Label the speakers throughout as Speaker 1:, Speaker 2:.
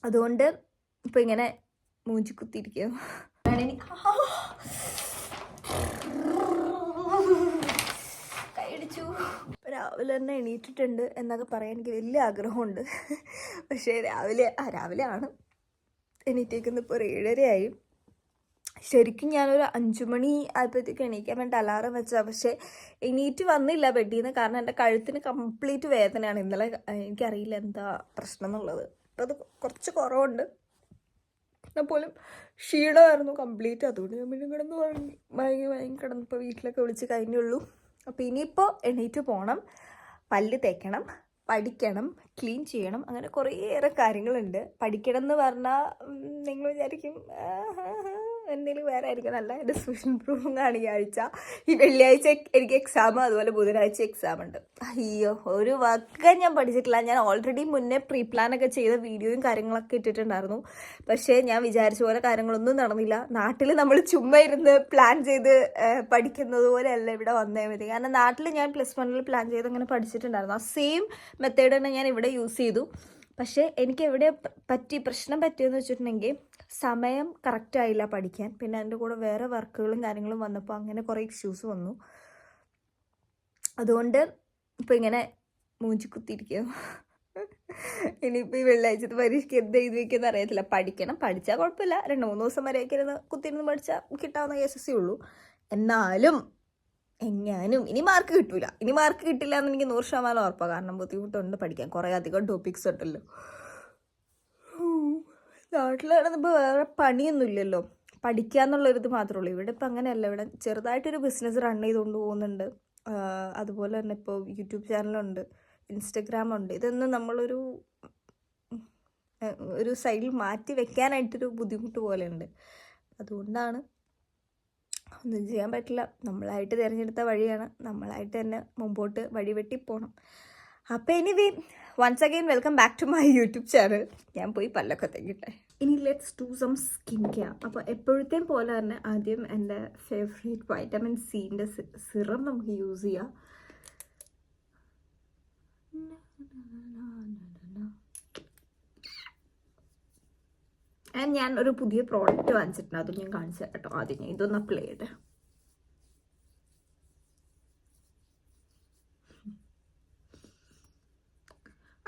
Speaker 1: അതുകൊണ്ട് ഇപ്പം ഇങ്ങനെ മൂഞ്ചി കുത്തിയിരിക്കുക. കൈയടിച്ചു. രാവിലെ തന്നെ എണീറ്റിട്ടുണ്ട് എന്നൊക്കെ പറയാൻ എനിക്ക് വലിയ ആഗ്രഹമുണ്ട്. പക്ഷേ രാവിലെ ആണ് എണീറ്റേക്കുന്നത്. ഇപ്പോൾ 7:30 ശരിക്കും ഞാനൊരു 5 മണി ആയപ്പോഴത്തേക്ക് എണീക്കാൻ വേണ്ടി അലാറം വെച്ചാൽ, പക്ഷേ എണീറ്റ് വന്നില്ല ബെഡിൽ നിന്ന്. കാരണം എൻ്റെ കഴുത്തിന് കംപ്ലീറ്റ് വേദനയാണ്. ഇന്നലെ എനിക്കറിയില്ല എന്താ പ്രശ്നം എന്നുള്ളത്. അപ്പോൾ അത് കുറച്ച് കുറവുണ്ട്. എന്നാൽ പോലും ക്ഷീണമായിരുന്നു കംപ്ലീറ്റ്. അതുകൊണ്ട് ഞാൻ പിന്നെ മയങ്ങി കിടന്നപ്പോൾ വീട്ടിലൊക്കെ വിളിച്ച് കഴിഞ്ഞുള്ളൂ. അപ്പോൾ ഇനിയിപ്പോൾ എണീറ്റ് പോകണം, പല്ല് തേക്കണം, പഠിക്കണം, ക്ലീൻ ചെയ്യണം, അങ്ങനെ കുറേയേറെ കാര്യങ്ങളുണ്ട്. പഠിക്കണം എന്ന് പറഞ്ഞാൽ നിങ്ങൾ വിചാരിക്കും എന്തെങ്കിലും വേറെ ആയിരിക്കും. നല്ല എൻ്റെ സോഷ്യൽ ഇംപ്രൂവിംഗ് ആണ് ഈ ആഴ്ച. ഈ വെള്ളിയാഴ്ച എനിക്ക് എക്സാം, അതുപോലെ ബുധനാഴ്ച എക്സാം ഉണ്ട്. അയ്യോ, ഒരു വക ഞാൻ പഠിച്ചിട്ടില്ല. ഞാൻ ഓൾറെഡി മുന്നേ പ്രീ പ്ലാനൊക്കെ ചെയ്ത വീഡിയോയും കാര്യങ്ങളൊക്കെ ഇട്ടിട്ടുണ്ടായിരുന്നു. പക്ഷേ ഞാൻ വിചാരിച്ച പോലെ കാര്യങ്ങളൊന്നും നടന്നില്ല. നാട്ടിൽ നമ്മൾ ചുമ്മാ ഇരുന്ന് പ്ലാൻ ചെയ്ത് പഠിക്കുന്നത് പോലെയല്ല ഇവിടെ വന്നേ മതി. കാരണം നാട്ടിൽ ഞാൻ +1 പ്ലാൻ ചെയ്ത് അങ്ങനെ പഠിച്ചിട്ടുണ്ടായിരുന്നു. ആ സെയിം മെത്തേഡ് തന്നെ ഞാൻ ഇവിടെ യൂസ് ചെയ്തു. പക്ഷേ എനിക്ക് എവിടെ പ്രശ്നം പറ്റിയെന്ന് വെച്ചിട്ടുണ്ടെങ്കിൽ സമയം കറക്റ്റായില്ല പഠിക്കാൻ. പിന്നെ അതിൻ്റെ കൂടെ വേറെ വർക്കുകളും കാര്യങ്ങളും വന്നപ്പോൾ അങ്ങനെ കുറേ ഇഷ്യൂസ് വന്നു. അതുകൊണ്ട് ഇപ്പോൾ ഇങ്ങനെ മൂഞ്ചി കുത്തിയിരിക്കുക. ഇനിയിപ്പോൾ ഈ വെള്ളിയാഴ്ചത്തെ പരീക്ഷയ്ക്ക് എന്ത് എഴുതി വയ്ക്കുമെന്ന് അറിയത്തില്ല. പഠിച്ചാൽ കുഴപ്പമില്ല. 2-3 ദിവസം വരെയൊക്കെ കുത്തിയിരുന്ന് പഠിച്ചാൽ കിട്ടാവുന്ന കേസസേ ഉള്ളൂ. എന്നാലും എങ്ങാനും ഇനി മാർക്ക് കിട്ടില്ല. ഇനി മാർക്ക് കിട്ടില്ല എന്ന് എനിക്ക് 100% ഉറപ്പാണ്. കാരണം ബുദ്ധിമുട്ടുണ്ട് പഠിക്കാൻ. കുറേ അധികം ടോപ്പിക്സ് ഉണ്ടല്ലോ. നാട്ടിലാണെന്നിപ്പോൾ വേറെ പണിയൊന്നുമില്ലല്ലോ, പഠിക്കുക എന്നുള്ളൊരിത് മാത്രമേ ഉള്ളൂ. ഇവിടെ ഇപ്പം അങ്ങനെയല്ല. ഇവിടെ ചെറുതായിട്ടൊരു ബിസിനസ് റൺ ചെയ്തുകൊണ്ട് പോകുന്നുണ്ട്. അതുപോലെ തന്നെ ഇപ്പോൾ യൂട്യൂബ് ചാനലുണ്ട്, ഇൻസ്റ്റഗ്രാമുണ്ട്. ഇതൊന്നും നമ്മളൊരു സൈഡിൽ മാറ്റി വെക്കാനായിട്ടൊരു ബുദ്ധിമുട്ട് പോലെയുണ്ട്. അതുകൊണ്ടാണ് ഒന്നും ചെയ്യാൻ പറ്റില്ല. നമ്മളായിട്ട് തിരഞ്ഞെടുത്ത വഴിയാണ്. നമ്മളായിട്ട് തന്നെ മുമ്പോട്ട് വഴി വെട്ടിപ്പോണം. അപ്പോൾ anyway, once again welcome back to my YouTube channel. ഞാൻ പോയി പല്ലൊക്കെ തേക്കിട്ടെ. ഇനി let's do some skin care. അപ്പോൾ എപ്പോഴത്തെയും പോലെ തന്നെ ആദ്യം എൻ്റെ ഫേവറേറ്റ് വൈറ്റമിൻ സിൻ്റെ സിറം നമുക്ക് യൂസ് ചെയ്യാം. ഞാൻ ഒരു പുതിയ പ്രോഡക്റ്റ് വാങ്ങിച്ചിട്ടുണ്ട്. അത് ഞാൻ കാണിച്ചു തരാം കേട്ടോ. ആദ്യം ഞാൻ ഇതൊന്ന് അപ്ലൈ ചെയ്യട്ടെ.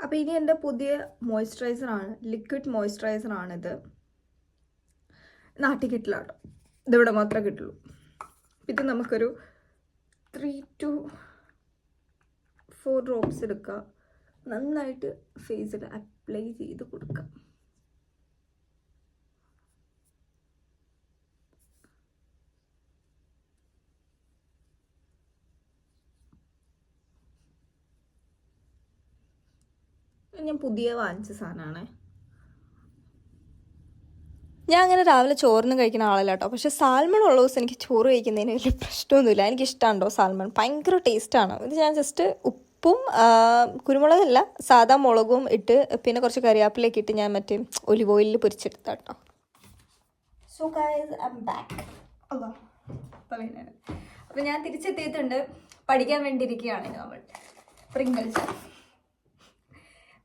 Speaker 1: അപ്പോൾ ഇനി എൻ്റെ പുതിയ മോയ്സ്ചറൈസറാണ്, ലിക്വിഡ് മോയ്സ്ചറൈസറാണിത്. നാട്ടിൽ കിട്ടില്ല കേട്ടോ, ഇതിവിടെ മാത്രമേ കിട്ടുള്ളൂ. ഇത് നമുക്കൊരു 3 to 4 ഡ്രോപ്സ് എടുക്കുക. നന്നായിട്ട് ഫേസിൽ അപ്ലൈ ചെയ്ത് കൊടുക്കുക. ഞാൻ പുതിയ വാങ്ങിച്ച സാധനമാണ്. ഞാൻ അങ്ങനെ രാവിലെ ചോറിനും കഴിക്കുന്ന ആളല്ല കേട്ടോ. പക്ഷേ സാൽമൺ ഉള്ള ദിവസം എനിക്ക് ചോറ് കഴിക്കുന്നതിന് വലിയ പ്രശ്നമൊന്നുമില്ല. എനിക്കിഷ്ടമുണ്ടോ സാൽമൺ, ഭയങ്കര ടേസ്റ്റാണ്. ഇത് ഞാൻ ജസ്റ്റ് ഉപ്പും കുരുമുളകല്ല സാധാ മുളകും ഇട്ട് പിന്നെ കുറച്ച് കറിവേപ്പിലയൊക്കെ ഇട്ട് ഞാൻ മറ്റേ ഒലിവ് ഓയിലിൽ പൊരിച്ചെടുത്ത കേട്ടോ. So guys, I am back. അപ്പോൾ ഞാൻ തിരിച്ചെത്തിയിട്ടുണ്ട്. പഠിക്കാൻ വേണ്ടിയിരിക്കുകയാണ് നമ്മൾ. പ്രിങ്കിൾസ്,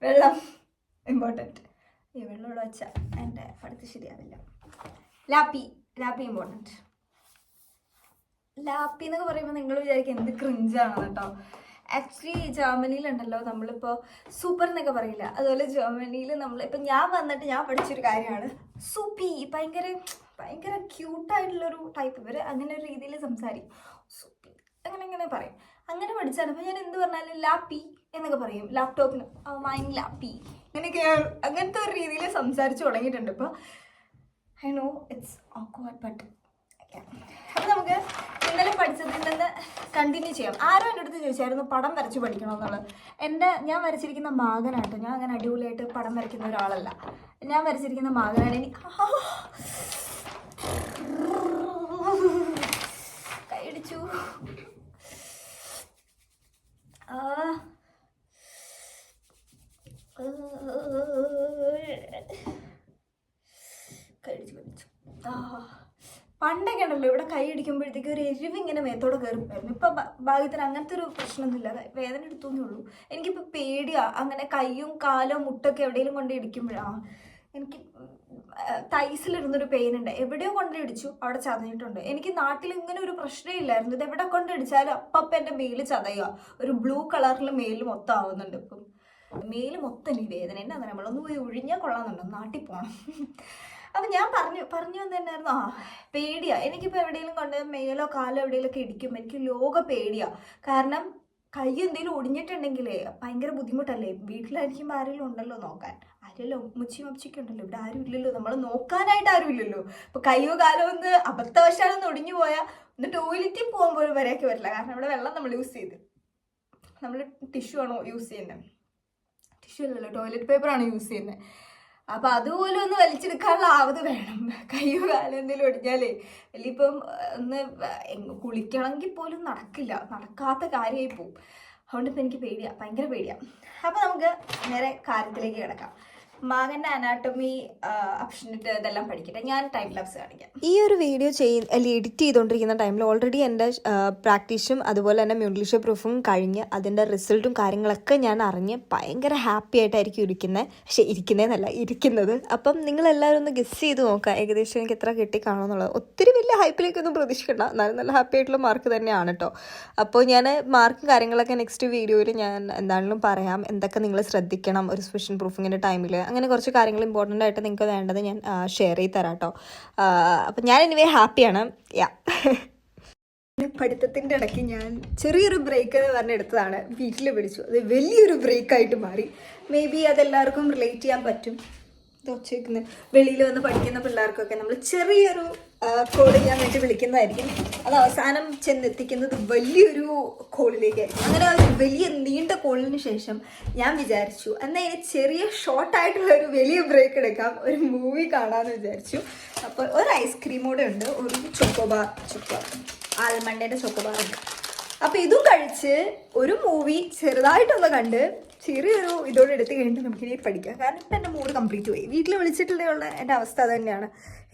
Speaker 1: വെള്ളം ഇമ്പോർട്ടൻറ്റ്. ഈ വെള്ളം ഇവിടെ വെച്ചാൽ എൻ്റെ പഠിത്തം ശരിയാവില്ല. ലാപ്പി ഇമ്പോർട്ടൻറ്റ്. ലാപ്പി എന്നൊക്കെ പറയുമ്പോൾ നിങ്ങൾ വിചാരിക്കും എന്ത് ക്രിഞ്ചാണ് കേട്ടോ. ആക്ച്വലി ജർമ്മനിയിലുണ്ടല്ലോ നമ്മളിപ്പോൾ സൂപ്പർ എന്നൊക്കെ പറയില്ല, അതുപോലെ ജർമ്മനിയിൽ നമ്മളിപ്പോൾ ഞാൻ പഠിച്ചൊരു കാര്യമാണ് സൂപ്പി. ഭയങ്കര ക്യൂട്ടായിട്ടുള്ളൊരു ടൈപ്പ്. ഇവർ അങ്ങനെ ഒരു രീതിയിൽ സംസാരിക്കും. സൂപ്പി അങ്ങനെ പറയും. അങ്ങനെ പഠിച്ചാണ്. അപ്പോൾ ഞാൻ എന്ത് പറഞ്ഞാലും ലാപ്പി എന്നൊക്കെ പറയും. ലാപ്ടോപ്പിന് മൈൻ ലാപ്പി അങ്ങനത്തെ ഒരു രീതിയിൽ സംസാരിച്ച് തുടങ്ങിയിട്ടുണ്ട് ഇപ്പോൾ. I know it's awkward but അപ്പോൾ നമുക്ക് ഇന്നലെ പഠിച്ചതിൽ നിന്ന് കണ്ടിന്യൂ ചെയ്യാം. ആരോ എൻ്റെ അടുത്ത് ചോദിച്ചായിരുന്നു പടം വരച്ച് പഠിക്കണമെന്നുള്ളത്. ഞാൻ വരച്ചിരിക്കുന്ന മകനാട്ടോ. ഞാൻ അങ്ങനെ അടിപൊളിയായിട്ട് പടം വരയ്ക്കുന്ന ഒരാളല്ല. ഞാൻ വരച്ചിരിക്കുന്ന മകനാണ്. കൈയടിച്ചു. പണ്ടൊക്കെ ഉണ്ടല്ലോ ഇവിടെ കൈ അടിക്കുമ്പോഴത്തേക്ക് ഒരു എരിവ് ഇങ്ങനെ മേത്തോടെ കയറിപ്പോയിരുന്നു. ഇപ്പം ഭാഗ്യത്തിന് അങ്ങനത്തെ ഒരു പ്രശ്നമൊന്നുമില്ല. വേദന എടുത്തോന്നേ ഉള്ളൂ. എനിക്കിപ്പോൾ പേടിയാണ് അങ്ങനെ കൈയും കാലോ മുട്ടൊക്കെ എവിടെയെങ്കിലും കൊണ്ട് ഇടിക്കുമ്പോഴാണ് എനിക്ക് തൈസിലിരുന്നൊരു പെയിൻ ഉണ്ട്, എവിടെയോ കൊണ്ടിടിച്ചു, അവിടെ ചതഞ്ഞിട്ടുണ്ട്. എനിക്ക് നാട്ടിൽ ഇങ്ങനെ ഒരു പ്രശ്നമില്ലായിരുന്നു. ഇത് എവിടെ കൊണ്ടിടിച്ചാലും അപ്പം എൻ്റെ മേല് ചതയുക. ഒരു ബ്ലൂ കളറിൽ മേല് മൊത്തം ആവുന്നുണ്ട്. ഇപ്പം മേല് മൊത്തം എനിക്ക് വേദന. എന്നാ നമ്മളൊന്ന് പോയി ഒഴിഞ്ഞാൽ കൊള്ളാമെന്നുണ്ടോ, നാട്ടിൽ പോകണം. അപ്പം ഞാൻ പറഞ്ഞു തന്നെയായിരുന്നു, പേടിയാ എനിക്കിപ്പോൾ എവിടെയെങ്കിലും കൊണ്ട് മേലോ കാലോ എവിടെയെങ്കിലുമൊക്കെ ഇടിക്കുമ്പോൾ എനിക്ക് ലോക പേടിയാ. കാരണം കൈ എന്തെങ്കിലും ഒടിഞ്ഞിട്ടുണ്ടെങ്കിലേ ഭയങ്കര ബുദ്ധിമുട്ടല്ലേ. വീട്ടിലായിരിക്കുമ്പോൾ ആരെങ്കിലും ഉണ്ടല്ലോ നോക്കാൻ, ആരെല്ലോ മുച്ചിയൊക്കെ ഉണ്ടല്ലോ, ഇവിടെ ആരും ഇല്ലല്ലോ, നമ്മൾ നോക്കാനായിട്ട് ആരും ഇല്ലല്ലോ. ഇപ്പൊ കൈയോ കാലോ ഒന്ന് അബദ്ധവശാലൊന്ന് ഒടിഞ്ഞു പോയാൽ ഒന്ന് ടോയ്ലറ്റിൽ പോകുമ്പോൾ വരെയൊക്കെ വരില്ല. കാരണം ഇവിടെ വെള്ളം നമ്മൾ യൂസ് ചെയ്ത്, നമ്മൾ ടിഷ്യൂ ആണോ യൂസ് ചെയ്യുന്നത്, ടിഷ്യൂ അല്ലല്ലോ ടോയ്ലറ്റ് പേപ്പറാണ് യൂസ് ചെയ്യുന്നത്. അപ്പം അതുപോലെ ഒന്ന് വലിച്ചെടുക്കാനുള്ള ആവത് വേണം. കയ്യോ കാലം എന്തെങ്കിലും ഒടിഞ്ഞാലേ വലിയപ്പം ഒന്ന് കുളിക്കണമെങ്കിൽ പോലും നടക്കാത്ത കാര്യമായി പോവും. അതുകൊണ്ട് ഇപ്പം എനിക്ക് പേടിയാണ്, ഭയങ്കര പേടിയാണ്. അപ്പം നമുക്ക് നേരെ കാര്യത്തിലേക്ക് കിടക്കാം. മകൻ്റെ അനാട്ടമി ഓപ്ഷനിട്ട് ഇതെല്ലാം പഠിക്കട്ടെ. ഞാൻ ടൈം ലാപ്സ് കാണിക്കാം. ഈ ഒരു വീഡിയോ എഡിറ്റ് ചെയ്തുകൊണ്ടിരിക്കുന്ന ടൈമിൽ ഓൾറെഡി എൻ്റെ പ്രാക്ടീസും അതുപോലെ തന്നെ മ്യൂണിഷൻ പ്രൂഫും കഴിഞ്ഞ് അതിൻ്റെ റിസൾട്ടും കാര്യങ്ങളൊക്കെ ഞാൻ അറിഞ്ഞ് ഭയങ്കര ഹാപ്പി ആയിട്ടായിരിക്കും ഇരിക്കുന്നത്. അപ്പം നിങ്ങളെല്ലാവരും ഒന്ന് ഗസ് ചെയ്ത് നോക്കുക ഏകദേശം എനിക്ക് എത്ര കിട്ടി കാണുമെന്നുള്ളത്. ഒത്തിരി വലിയ ഹൈപ്പിലേക്കൊന്നും പ്രതീക്ഷിക്കണ്ട, എന്നാലും നല്ല ഹാപ്പി ആയിട്ടുള്ള മാർക്ക് തന്നെയാണ് കേട്ടോ. അപ്പോൾ ഞാൻ മാർക്കും കാര്യങ്ങളൊക്കെ നെക്സ്റ്റ് വീഡിയോയിൽ ഞാൻ എന്താണെങ്കിലും പറയാം. എന്തൊക്കെ നിങ്ങൾ ശ്രദ്ധിക്കണം ഒരു സ്പെഷ്യൽ പ്രൂഫിങ്ങിൻ്റെ ടൈമിൽ, അങ്ങനെ കുറച്ച് കാര്യങ്ങൾ ഇമ്പോർട്ടൻ്റ് ആയിട്ട് നിങ്ങൾക്ക് വേണ്ടത് ഞാൻ ഷെയർ ചെയ്ത് തരാം കേട്ടോ. അപ്പം ഞാൻ എനിവേ ഹാപ്പിയാണ്. പഠിത്തത്തിൻ്റെ ഇടയ്ക്ക് ഞാൻ ചെറിയൊരു ബ്രേക്ക് എന്ന് പറഞ്ഞെടുത്തതാണ്, വീട്ടിൽ പിടിച്ചു. അത് വലിയൊരു ബ്രേക്കായിട്ട് മാറി. മേ ബി അതെല്ലാവർക്കും റിലേറ്റ് ചെയ്യാൻ പറ്റും. ഒച്ചയ്ക്കുന്ന വെളിയിൽ വന്ന് പഠിക്കുന്ന പിള്ളേർക്കൊക്കെ നമ്മൾ ചെറിയൊരു കോൾ ചെയ്യാൻ വേണ്ടി വിളിക്കുന്നതായിരിക്കും. അത് അവസാനം ചെന്നെത്തിക്കുന്നത് വലിയൊരു കോളിലേക്കായിരിക്കും. അങ്ങനെ ഒരു വലിയ നീണ്ട കോളിന് ശേഷം ഞാൻ വിചാരിച്ചു എന്നാൽ ഇനി ചെറിയ ഷോർട്ടായിട്ടുള്ള ഒരു വലിയ ബ്രേക്ക് എടുക്കാം, ഒരു മൂവി കാണാമെന്ന് വിചാരിച്ചു. അപ്പോൾ ഒരു ഐസ്ക്രീമോടെ ഉണ്ട്, ഒരു ചോക്കോബാർ ആൽമണ്ടേൻ്റെ ചോക്കോബാർ ഉണ്ട്. അപ്പോൾ ഇതും കഴിച്ച് ഒരു മൂവി ചെറുതായിട്ടൊന്ന് കണ്ട് ചെറിയൊരു ഇതോടെ എടുത്ത് കഴിഞ്ഞിട്ട് നമുക്കിനി പഠിക്കാം. കാരണം ഇപ്പം എൻ്റെ മൂഡ് കംപ്ലീറ്റ് പോയി. വീട്ടിൽ വിളിച്ചിട്ടുള്ള എൻ്റെ അവസ്ഥ തന്നെയാണ്,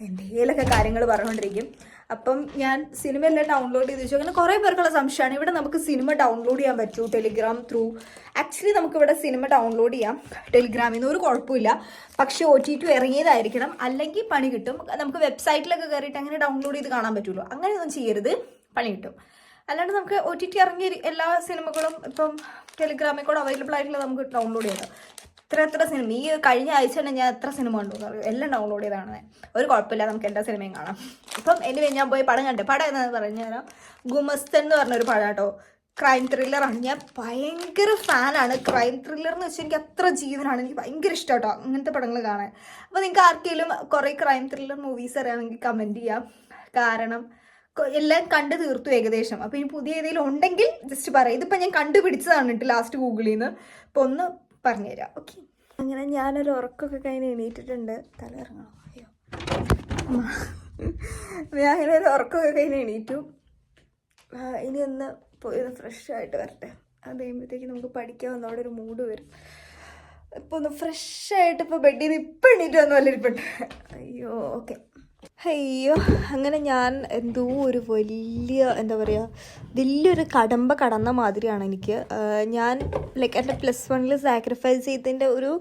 Speaker 1: എന്തെങ്കിലുമൊക്കെ കാര്യങ്ങൾ പറഞ്ഞുകൊണ്ടിരിക്കും. അപ്പം ഞാൻ സിനിമയെല്ലാം ഡൗൺലോഡ് ചെയ്ത് വെച്ചു. അങ്ങനെ കുറേ പേർക്കുള്ള സംശയമാണ് ഇവിടെ നമുക്ക് സിനിമ ഡൗൺലോഡ് ചെയ്യാൻ പറ്റൂ ടെലിഗ്രാം ത്രൂ. ആക്ച്വലി നമുക്കിവിടെ സിനിമ ഡൗൺലോഡ് ചെയ്യാം ടെലിഗ്രാമിൽ നിന്ന്, ഒരു കുഴപ്പമില്ല. പക്ഷേ OTT ഇറങ്ങിയതായിരിക്കണം, അല്ലെങ്കിൽ പണി കിട്ടും. നമുക്ക് വെബ്സൈറ്റിലൊക്കെ കയറിയിട്ട് അങ്ങനെ ഡൗൺലോഡ് ചെയ്ത് കാണാൻ പറ്റുമല്ലോ, അങ്ങനെയൊന്നും ചെയ്യരുത്, പണി കിട്ടും. അല്ലാണ്ട് നമുക്ക് OTT ഇറങ്ങിയ എല്ലാ സിനിമകളും ഇപ്പം ടെലിഗ്രാമിൽ കൂടെ അവൈലബിൾ ആയിട്ടുള്ള നമുക്ക് ഡൗൺലോഡ് ചെയ്യാം. എത്ര സിനിമ ഈ കഴിഞ്ഞ ആഴ്ച തന്നെ ഞാൻ എത്ര സിനിമ കണ്ടു അറിയും, എല്ലാം ഡൗൺലോഡ് ചെയ്താണ്. ഒരു കുഴപ്പമില്ല, നമുക്ക് എല്ലാ സിനിമയും കാണാം. ഇപ്പം എൻ്റെ ഞാൻ പോയി പടം കണ്ടു. പടം എന്ന് പറഞ്ഞു തരാം, ഗുമസ്തൻ എന്ന് പറഞ്ഞൊരു പടം കേട്ടോ. ക്രൈം ത്രില്ലറാണ്. ഞാൻ ഭയങ്കര ഫാനാണ് ക്രൈം ത്രില്ലർ എന്ന് വെച്ചാൽ. എനിക്ക് അത്ര ജീവനാണ്, എനിക്ക് ഭയങ്കര ഇഷ്ടം കേട്ടോ അങ്ങനത്തെ പടങ്ങൾ കാണാൻ. അപ്പോൾ നിങ്ങൾക്ക് ആർക്കെങ്കിലും കുറേ ക്രൈം ത്രില്ലർ മൂവീസ് അറിയാമെങ്കിൽ കമൻറ്റ് ചെയ്യാം. കാരണം എല്ലാം കണ്ടു തീർത്തു ഏകദേശം. അപ്പോൾ ഇനി പുതിയ ഏതെങ്കിലും ഉണ്ടെങ്കിൽ ജസ്റ്റ് പറയാം. ഇതിപ്പോൾ ഞാൻ കണ്ടുപിടിച്ചതാണ് കേട്ടോ ലാസ്റ്റ് ഗൂഗിളിൽ നിന്ന്. അപ്പോൾ ഒന്ന് പറഞ്ഞുതരാം, ഓക്കെ. അങ്ങനെ ഞാനൊരു ഉറക്കമൊക്കെ കഴിഞ്ഞ് എണീറ്റിട്ടുണ്ട്. തല ഇറങ്ങണം, അയ്യോ. ഞാൻ അങ്ങനെ ഒരു ഉറക്കമൊക്കെ കഴിഞ്ഞ് എണീറ്റു. ഇനി ഒന്ന് പോയി ഒന്ന് ഫ്രഷ് ആയിട്ട് വരട്ടെ. അത് കഴിയുമ്പോഴത്തേക്ക് നമുക്ക് പഠിക്കാൻ അവിടെ ഒരു മൂഡ് വരും. ഇപ്പോൾ ഒന്ന് ഫ്രഷായിട്ട് ഇപ്പോൾ ബെഡിൽ നിന്ന് ഇപ്പം എണീറ്റ് വന്നു വല്ലിരിപ്പുണ്ട്. അയ്യോ, ഓക്കെ. അയ്യോ, അങ്ങനെ ഞാൻ എന്തോ ഒരു വലിയൊരു കടമ്പ കടന്ന മാതിരിയാണ് എനിക്ക്. ഞാൻ ലൈക്ക് എൻ്റെ +1 സാക്രിഫൈസ് ചെയ്തതിൻ്റെ ഒരു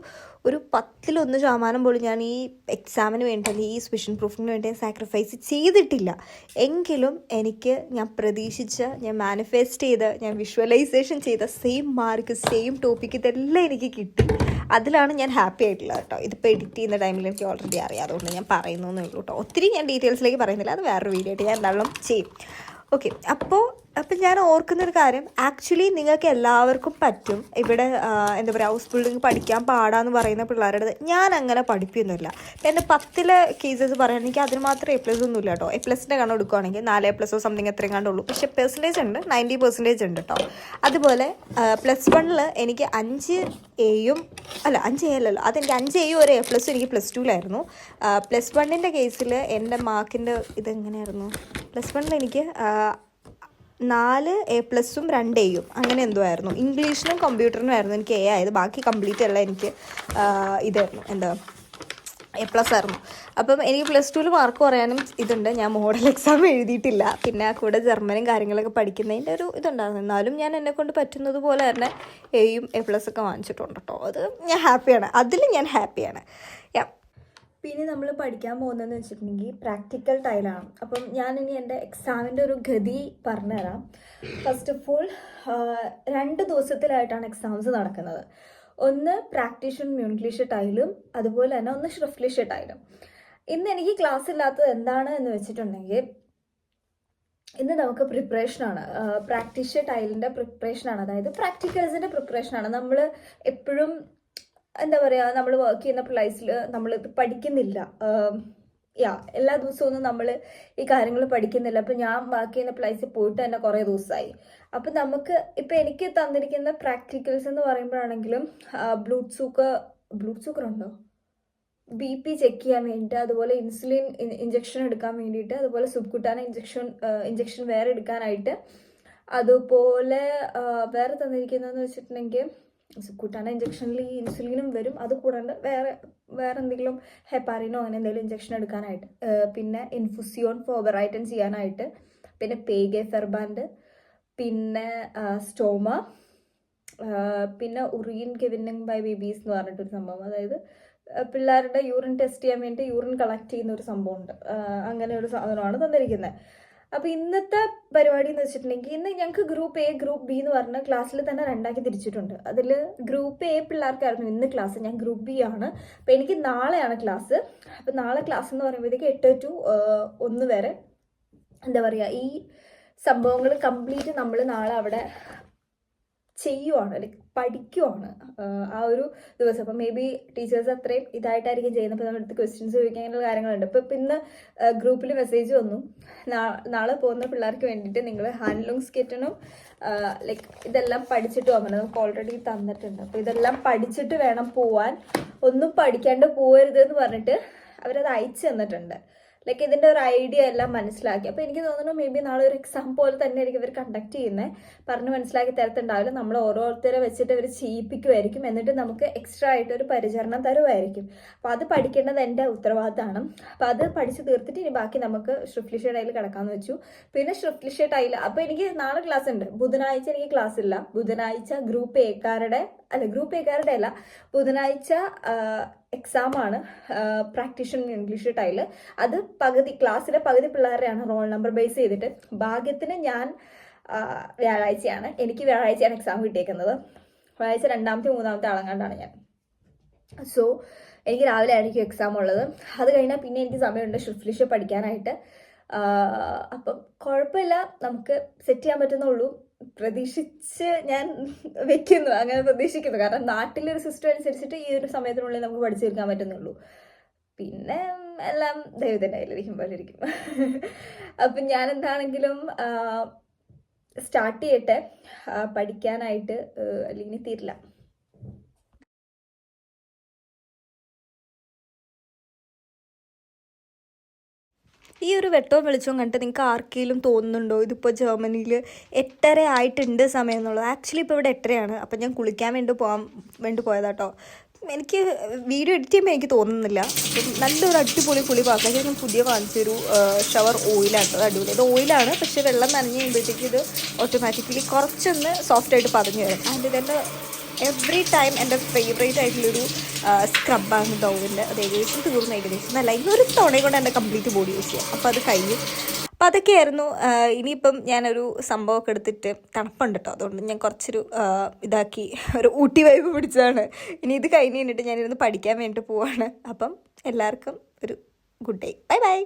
Speaker 1: 10% പോലും ഞാൻ ഈ എക്സാമിന് വേണ്ടി അല്ലെങ്കിൽ ഈ സ്പെഷ്യൽ പ്രൂഫിന് വേണ്ടി ഞാൻ സാക്രിഫൈസ് ചെയ്തിട്ടില്ല. എങ്കിലും ഞാൻ പ്രതീക്ഷിച്ച, ഞാൻ മാനിഫെസ്റ്റ് ചെയ്ത, ഞാൻ വിഷ്വലൈസേഷൻ ചെയ്ത സെയിം മാർക്ക്, സെയിം ടോപ്പിക്ക് ഇതെല്ലാം എനിക്ക് കിട്ടി. അതിലാണ് ഞാൻ ഹാപ്പി ആയിട്ടുള്ളത് കേട്ടോ. ഇതിപ്പോൾ എഡിറ്റ് ചെയ്യുന്ന ടൈമിൽ എനിക്ക് ഓൾറെഡി അറിയാം, അതുകൊണ്ട് ഞാൻ പറയുന്നേ ഉള്ളൂ കേട്ടോ. ഒത്തിരി ഞാൻ ഡീറ്റെയിൽസിലേക്ക് പറയുന്നില്ല, അത് വേറൊരു വീഡിയോ ആയിട്ട് ഞാൻ എന്തായാലും ചെയ്യും. ഓക്കെ. അപ്പോൾ ഞാൻ ഓർക്കുന്നൊരു കാര്യം, ആക്ച്വലി നിങ്ങൾക്ക് എല്ലാവർക്കും പറ്റും. ഇവിടെ എന്താ പറയുക, ഹൗസ് ബിൽഡിങ് പഠിക്കാൻ പാടാന്ന് പറയുന്ന പിള്ളേരുടെ അടുത്ത് ഞാൻ അങ്ങനെ പഠിപ്പിയൊന്നുമില്ല. എൻ്റെ 10 കേസസ് പറയുകയാണെങ്കിൽ എനിക്ക് അതിന് മാത്രം A+ ഒന്നുമില്ല കേട്ടോ. A+ൻ്റെ കണ്ണ് എടുക്കുകയാണെങ്കിൽ 4A+ സംതിങ് എത്രയും കണ്ടുള്ളൂ. പക്ഷേ പെർസെൻറ്റേജ് ഉണ്ട്, 90% ഉണ്ട് കേട്ടോ. അതുപോലെ +1 എനിക്ക് 5A അല്ലല്ലോ, അതെനിക്ക് 5A ഒരു A+ എനിക്ക് +2 +1ൻ്റെ കേസിൽ എൻ്റെ മാർക്കിൻ്റെ ഇതെങ്ങനെയായിരുന്നു, +1 എനിക്ക് 4A+ 2A അങ്ങനെ എന്തോ ആയിരുന്നു. ഇംഗ്ലീഷിനും കമ്പ്യൂട്ടറിനും ആയിരുന്നു എനിക്ക് A ആയത്. ബാക്കി കംപ്ലീറ്റ് എല്ലാം എനിക്ക് ഇതായിരുന്നു, എന്താ A+ ആയിരുന്നു. അപ്പം എനിക്ക് +2 മാർക്ക് പറയാനും ഇതുണ്ട്. ഞാൻ മോഡൽ എക്സാം എഴുതിയിട്ടില്ല. പിന്നെ കൂടെ ജർമ്മനും കാര്യങ്ങളൊക്കെ പഠിക്കുന്നതിൻ്റെ ഒരു ഇതുണ്ടായിരുന്നു. എന്നാലും ഞാൻ എന്നെക്കൊണ്ട് പറ്റുന്നത് പോലെ തന്നെ A+, A+ ഒക്കെ വാങ്ങിച്ചിട്ടുണ്ട് കേട്ടോ. അത് ഞാൻ ഹാപ്പിയാണ്, അതിൽ ഞാൻ ഹാപ്പിയാണ്. പിന്നെ നമ്മൾ പഠിക്കാൻ പോകുന്നതെന്ന് വെച്ചിട്ടുണ്ടെങ്കിൽ പ്രാക്ടിക്കൽ ടൈലാണ്. അപ്പം ഞാനിനി എൻ്റെ എക്സാമിൻ്റെ ഒരു ഗതി പറഞ്ഞുതരാം. ഫസ്റ്റ് ഓഫ് ഓൾ 2 ദിവസത്തിലായിട്ടാണ് എക്സാംസ് നടക്കുന്നത്. ഒന്ന് പ്രാക്ടീഷൻ മ്യൂണിക്ലിഷ് ടൈലും അതുപോലെ തന്നെ ഒന്ന് ഷ്രിഫ്റ്റ്ലിഷ് ടൈലും. ഇന്ന് എനിക്ക് ക്ലാസ് ഇല്ലാത്തത് എന്താണ് എന്ന് വെച്ചിട്ടുണ്ടെങ്കിൽ ഇന്ന് നമുക്ക് പ്രിപ്പറേഷനാണ്. പ്രാക്ടീഷ് ടൈലിൻ്റെ പ്രിപ്പറേഷനാണ്, അതായത് പ്രാക്ടിക്കൽസിൻ്റെ പ്രിപ്പറേഷനാണ്. നമ്മൾ എപ്പോഴും എന്താ പറയുക, നമ്മൾ വർക്ക് ചെയ്യുന്ന പ്ലേസിൽ നമ്മളിത് പഠിക്കുന്നില്ല. എല്ലാ ദിവസവും നമ്മൾ ഈ കാര്യങ്ങൾ പഠിക്കുന്നില്ല. അപ്പം ഞാൻ വർക്ക് ചെയ്യുന്ന പ്ലേസിൽ പോയിട്ട് തന്നെ കുറേ ദിവസമായി. അപ്പം നമുക്ക് ഇപ്പം എനിക്ക് തന്നിരിക്കുന്ന പ്രാക്ടിക്കൽസ് എന്ന് പറയുമ്പോഴാണെങ്കിലും ബ്ലഡ് ഷുഗർ ഉണ്ടോ, BP ചെക്ക് ചെയ്യാൻ വേണ്ടിയിട്ട്, അതുപോലെ ഇൻസുലിൻ ഇഞ്ചക്ഷൻ എടുക്കാൻ വേണ്ടിയിട്ട്, അതുപോലെ സുബ്കുട്ടാന ഇഞ്ചക്ഷൻ വേറെ എടുക്കാനായിട്ട്, അതുപോലെ വേറെ തന്നിരിക്കുന്നതെന്ന് വെച്ചിട്ടുണ്ടെങ്കിൽ സുബ്കുട്ടാന ഇഞ്ചക്ഷനിൽ ഈ ഇൻസുലിനും വരും, അത് കൂടാണ്ട് വേറെ എന്തെങ്കിലും ഹെപ്പാരിനോ അങ്ങനെ എന്തെങ്കിലും ഇഞ്ചക്ഷൻ എടുക്കാനായിട്ട്, പിന്നെ ഇൻഫുസിയോൺ ഫോബറൈറ്റൻ ചെയ്യാനായിട്ട്, പിന്നെ പേഗെ ഫെർബാൻഡ്, പിന്നെ സ്റ്റോമ, പിന്നെ ഉറിൻ ഗിവനിങ് ബൈ ബേബീസ് എന്ന് പറഞ്ഞിട്ടൊരു സംഭവം, അതായത് പിള്ളേരുടെ യൂറിൻ ടെസ്റ്റ് ചെയ്യാൻ വേണ്ടി യൂറിൻ കളക്ട് ചെയ്യുന്ന ഒരു സംഭവമുണ്ട്. അങ്ങനെ ഒരു സാധനമാണ് തന്നിരിക്കുന്നത്. അപ്പോൾ ഇന്നത്തെ പരിപാടി എന്ന് വെച്ചിട്ടുണ്ടെങ്കിൽ ഇന്ന് ഞങ്ങൾക്ക് ഗ്രൂപ്പ് A ഗ്രൂപ്പ് B എന്ന് പറഞ്ഞ ക്ലാസ്സിൽ തന്നെ 2ആക്കി തിരിച്ചിട്ടുണ്ട്. അതിൽ ഗ്രൂപ്പ് A പിള്ളേർക്കായിരുന്നു ഇന്ന് ക്ലാസ്, ഞാൻ ഗ്രൂപ്പ് B ആണ്. അപ്പോൾ എനിക്ക് നാളെയാണ് ക്ലാസ്. അപ്പോൾ നാളെ ക്ലാസ് എന്ന് പറയുമ്പോഴത്തേക്ക് 8 to 1 വരെ എന്താ പറയുക, ഈ സംഭവങ്ങൾ കംപ്ലീറ്റ് നമ്മൾ നാളെ അവിടെ ചെയ്യുവാണ്, ലൈക്ക് പഠിക്കുവാണ് ആ ഒരു ദിവസം. അപ്പം മേ ബി ടീച്ചേഴ്സ് അത്രയും ഇതായിട്ടായിരിക്കും ചെയ്യുന്നത്. അപ്പോൾ നമ്മുടെ അടുത്ത് ക്വസ്റ്റ്യൻസ് ചോദിക്കാൻ അങ്ങനെയുള്ള കാര്യങ്ങളുണ്ട്. ഇപ്പം ഇന്ന് ഗ്രൂപ്പിൽ മെസ്സേജ് വന്നു, നാളെ പോകുന്ന പിള്ളേർക്ക് വേണ്ടിയിട്ട് നിങ്ങൾ ഹാൻഡ്ലൂം സ്കെറ്റിനും ലൈക്ക് ഇതെല്ലാം പഠിച്ചിട്ട് പോകാൻ നമുക്ക് ഓൾറെഡി തന്നിട്ടുണ്ട്. അപ്പോൾ ഇതെല്ലാം പഠിച്ചിട്ട് വേണം പോവാൻ, ഒന്നും പഠിക്കാണ്ട് പോകരുത് എന്ന് പറഞ്ഞിട്ട് അവരത് അയച്ചു തന്നിട്ടുണ്ട്. ലൈക്ക് ഇതിൻ്റെ ഒരു ഐഡിയ എല്ലാം മനസ്സിലാക്കി. അപ്പോൾ എനിക്ക് തോന്നുന്നു മേ ബി നാളെ ഒരു എക്സാം പോലെ തന്നെ ആയിരിക്കും ഇവർ കണ്ടക്ട് ചെയ്യുന്നത്. പറഞ്ഞ് മനസ്സിലാക്കി തരത്തുണ്ടാവില്ല, നമ്മൾ ഓരോരുത്തരെ വെച്ചിട്ട് ഇവർ ചെയ്യിപ്പിക്കുമായിരിക്കും, എന്നിട്ട് നമുക്ക് എക്സ്ട്രാ ആയിട്ട് ഒരു പരിചരണം തരുമായിരിക്കും. അപ്പോൾ അത് പഠിക്കേണ്ടത് എൻ്റെ ഉത്തരവാദിത്തമാണ്. അപ്പോൾ അത് പഠിച്ച് തീർത്തിട്ട് ഇനി ബാക്കി നമുക്ക് ഷ്രിഫ്റ്റ്ലിഷ് ടൈൽ കിടക്കാമെന്ന് വെച്ചു. പിന്നെ ഷ്രിഫ്റ്റ്ലിഷ് ടൈൽ, അപ്പോൾ എനിക്ക് നാളെ ക്ലാസ് ഉണ്ട്. ബുധനാഴ്ച എനിക്ക് ക്ലാസ് ഇല്ല. ബുധനാഴ്ച ഗ്രൂപ്പ് എക്കാരുടെ അല്ല, ബുധനാഴ്ച എക്സാമാണ് പ്രാക്ടീഷൻ ഇംഗ്ലീഷ് ടൈല്. അത് ക്ലാസ്സിലെ പകുതി പിള്ളേരെയാണ് റോൾ നമ്പർ ബേസ് ചെയ്തിട്ട്. ഭാഗ്യത്തിന് ഞാൻ എനിക്ക് വ്യാഴാഴ്ചയാണ് എക്സാം കിട്ടിയേക്കുന്നത്. വ്യാഴാഴ്ച 2ാമത്തെ 3ാമത്തെ ആളങ്ങാണ്ടാണ് ഞാൻ. സോ എനിക്ക് രാവിലെ ആയിരിക്കും എക്സാം ഉള്ളത്. അത് കഴിഞ്ഞാൽ പിന്നെ എനിക്ക് സമയമുണ്ട് ഷ്രിഫ്റ്റ്ലിഷ് പഠിക്കാനായിട്ട്. അപ്പം കുഴപ്പമില്ല, നമുക്ക് സെറ്റ് ചെയ്യാൻ പറ്റുന്നുള്ളൂ. പ്രതീക്ഷിച്ച് ഞാൻ വെക്കുന്നു, അങ്ങനെ പ്രതീക്ഷിക്കുന്നു. കാരണം നാട്ടിലൊരു സിസ്റ്റം അനുസരിച്ചിട്ട് ഈ ഒരു സമയത്തിനുള്ളിൽ നമുക്ക് പഠിച്ചു തീർക്കാൻ പറ്റുന്നുള്ളൂ. പിന്നെ എല്ലാം ദൈവത്തിൻ്റെ കയ്യിലിരിക്കും പോലെ ഇരിക്കും. അപ്പം ഞാൻ എന്താണെങ്കിലും സ്റ്റാർട്ട് ചെയ്യട്ടെ പഠിക്കാനായിട്ട്, അല്ലെങ്കിൽ തീരില്ല. ഈ ഒരു വെട്ടവും വെളിച്ചവും കണ്ടിട്ട് നിങ്ങൾക്ക് ആർക്കെങ്കിലും തോന്നുന്നുണ്ടോ ഇതിപ്പോൾ ജർമ്മനിയിൽ 8:30 ആയിട്ടുണ്ട് സമയം എന്നുള്ളത്? ആക്ച്വലി ഇപ്പോൾ ഇവിടെ 8:30 അപ്പം ഞാൻ കുളിക്കാൻ വേണ്ടി പോയതാട്ടോ. എനിക്ക് വീഡിയോ എഡിറ്റ് ചെയ്യുമ്പോൾ എനിക്ക് തോന്നുന്നില്ല. അപ്പം നല്ലൊരു അടിപൊളി കുളി പാക്കാം. ഞാൻ പുതിയ വാങ്ങിച്ചൊരു ഷവർ ഓയിലാണ്. അടിപൊളി, ഇത് ഓയിലാണ്, പക്ഷേ വെള്ളം നനഞ്ഞ് കഴിയുമ്പോഴത്തേക്ക് ഇത് ഓട്ടോമാറ്റിക്കലി കുറച്ചൊന്ന് സോഫ്റ്റായിട്ട് പതഞ്ഞു വരും. ആൻഡ് ഇതെൻ്റെ എവറി ടൈം എൻ്റെ ഫേവറേറ്റ് ആയിട്ടുള്ളൊരു സ്ക്രബാണ് ഡോവിൻ്റെ. അത് ഏകദേശം നല്ല ഇന്നൊരു തവണയും കൊണ്ട് എൻ്റെ കംപ്ലീറ്റ് ബോഡി യൂസ് ചെയ്യാം. അപ്പോൾ അത് കഴിഞ്ഞു. അപ്പോൾ അതൊക്കെയായിരുന്നു. ഇനിയിപ്പം ഞാനൊരു സംഭവമൊക്കെ എടുത്തിട്ട് തണുപ്പുണ്ട് കേട്ടോ, അതുകൊണ്ട് ഞാൻ കുറച്ചൊരു ഇതാക്കി ഒരു ഊട്ടി വൈബ് പിടിച്ചതാണ്. ഇനി ഇത് കഴിഞ്ഞിട്ട് ഞാനിരുന്ന് പഠിക്കാൻ വേണ്ടിയിട്ട് പോവാണ്. അപ്പം എല്ലാവർക്കും ഒരു ഗുഡ് ഡേ. Bye bye.